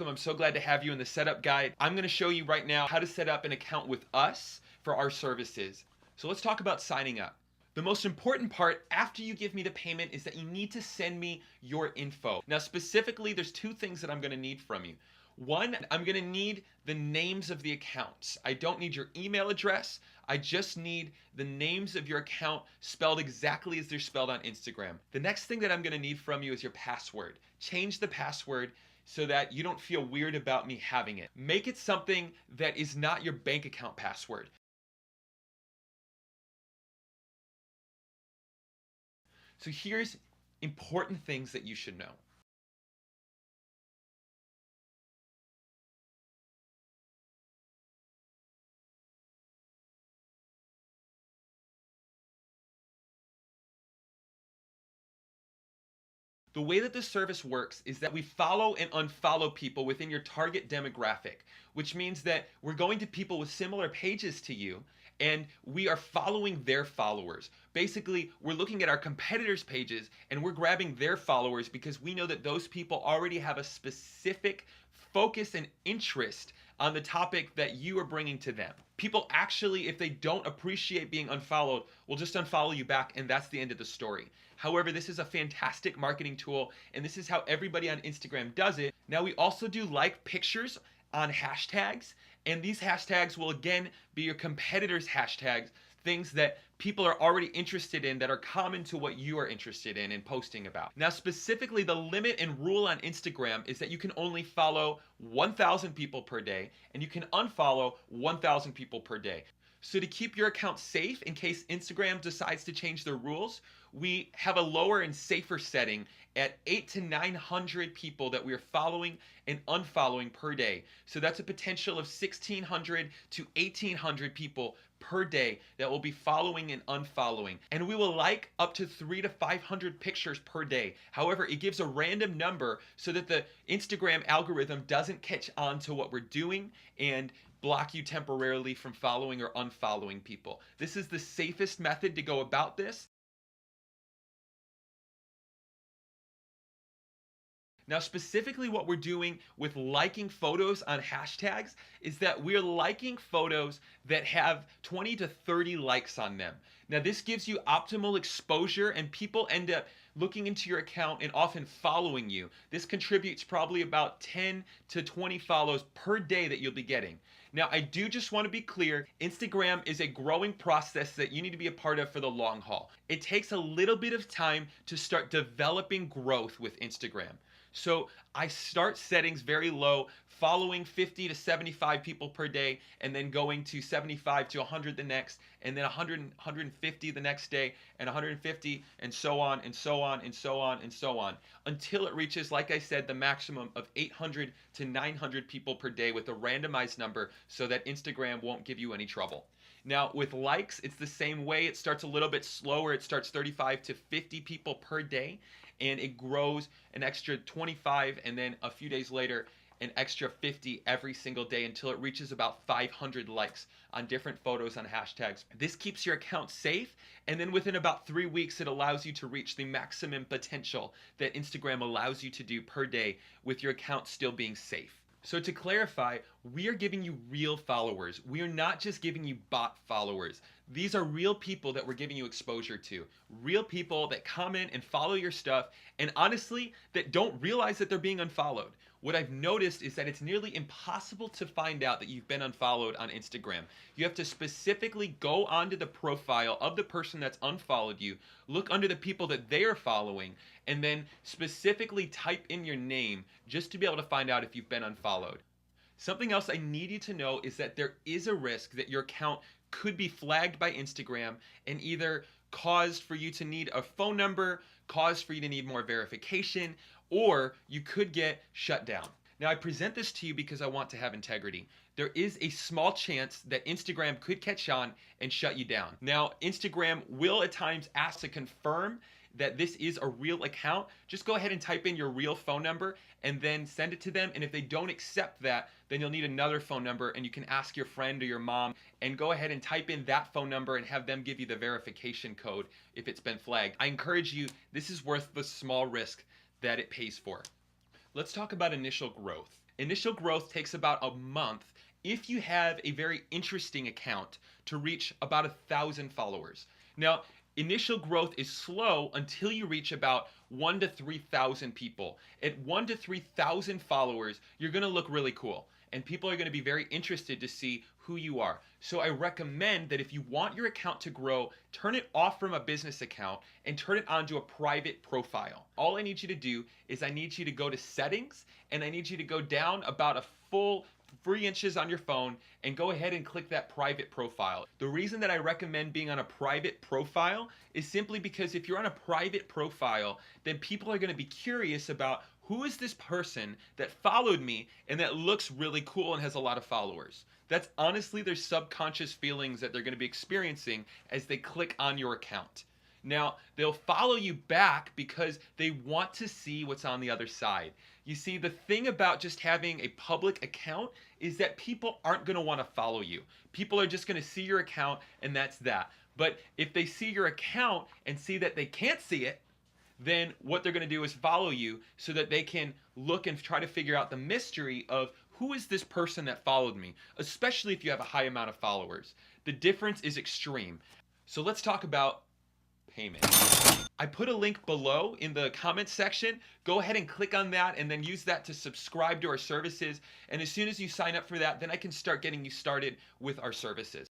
welcome. I'm so glad to have you in the setup guide. I'm going to show you right now how to set up an account with us for our services. So let's talk about signing up. The most important part after you give me the payment is that you need to send me your info. Now specifically, there's two things that I'm going to need from you. One, I'm going to need the names of the accounts. I don't need your email address. I just need the names of your account spelled exactly as they're spelled on Instagram. The next thing that I'm going to need from you is your password. Change the password so that you don't feel weird about me having it. Make it something that is not your bank account password. So here's important things that you should know. The way that this service works is that we follow and unfollow people within your target demographic, which means that we're going to people with similar pages to you and we are following their followers. Basically, we're looking at our competitors' pages and we're grabbing their followers because we know that those people already have a specific focus and interest on the topic that you are bringing to them. People actually, if they don't appreciate being unfollowed, will just unfollow you back, and that's the end of the story. However, this is a fantastic marketing tool, and this is how everybody on Instagram does it. Now, we also do like pictures on hashtags, and these hashtags will again be your competitors' hashtags, things that people are already interested in that are common to what you are interested in and posting about. Now specifically, the limit and rule on Instagram is that you can only follow 1,000 people per day and you can unfollow 1,000 people per day. So to keep your account safe in case Instagram decides to change their rules, we have a lower and safer setting at 800 to 900 people that we are following and unfollowing per day. So that's a potential of 1,600 to 1,800 people per day that will be following and unfollowing. And we will like up to 300 to 500 pictures per day. However, it gives a random number so that the Instagram algorithm doesn't catch on to what we're doing and block you temporarily from following or unfollowing people. This is the safest method to go about this. Now specifically what we're doing with liking photos on hashtags is that we're liking photos that have 20 to 30 likes on them. Now this gives you optimal exposure and people end up looking into your account and often following you. This contributes probably about 10 to 20 follows per day that you'll be getting. Now I do just want to be clear, Instagram is a growing process that you need to be a part of for the long haul. It takes a little bit of time to start developing growth with Instagram. So I start settings very low, following 50 to 75 people per day, and then going to 75 to 100 the next, and then 100, 150 the next day, and 150, and so on, and so on, and so on, and so on, until it reaches, like I said, the maximum of 800 to 900 people per day with a randomized number so that Instagram won't give you any trouble. Now with likes, it's the same way. It starts a little bit slower. It starts 35 to 50 people per day, and it grows an extra 25, and then a few days later an extra 50 every single day until it reaches about 500 likes on different photos on hashtags. This keeps your account safe, and then within about 3 weeks it allows you to reach the maximum potential that Instagram allows you to do per day with your account still being safe. So to clarify, we are giving you real followers. We are not just giving you bot followers. These are real people that we're giving you exposure to. Real people that comment and follow your stuff, and honestly, that don't realize that they're being unfollowed. What I've noticed is that it's nearly impossible to find out that you've been unfollowed on Instagram. You have to specifically go onto the profile of the person that's unfollowed you, look under the people that they are following, and then specifically type in your name just to be able to find out if you've been unfollowed. Something else I need you to know is that there is a risk that your account could be flagged by Instagram and either caused for you to need a phone number, caused for you to need more verification, or you could get shut down. Now I present this to you because I want to have integrity. There is a small chance that Instagram could catch on and shut you down. Now Instagram will at times ask to confirm that this is a real account. Just go ahead and type in your real phone number and then send it to them, and if they don't accept that, then you'll need another phone number, and you can ask your friend or your mom and go ahead and type in that phone number and have them give you the verification code if it's been flagged. I encourage you, this is worth the small risk that it pays for. Let's talk about initial growth. Initial growth takes about a month if you have a very interesting account to reach about 1,000 followers. Now, initial growth is slow until you reach about 1 to 3,000 people. At 1 to 3,000 followers, you're going to look really cool. And people are going to be very interested to see who you are. So I recommend that if you want your account to grow, turn it off from a business account and turn it onto a private profile. All I need you to do is I need you to go to settings, and I need you to go down about a full 3 inches on your phone and go ahead and click that private profile. The reason that I recommend being on a private profile is simply because if you're on a private profile, then people are going to be curious about who is this person that followed me and that looks really cool and has a lot of followers. That's honestly their subconscious feelings that they're going to be experiencing as they click on your account. Now, they'll follow you back because they want to see what's on the other side. You see, the thing about just having a public account is that people aren't going to want to follow you. People are just going to see your account and that's that. But if they see your account and see that they can't see it, then what they're going to do is follow you so that they can look and try to figure out the mystery of who is this person that followed me, especially if you have a high amount of followers. The difference is extreme. So let's talk about payment. I put a link below in the comments section. Go ahead and click on that and then use that to subscribe to our services. And as soon as you sign up for that, then I can start getting you started with our services.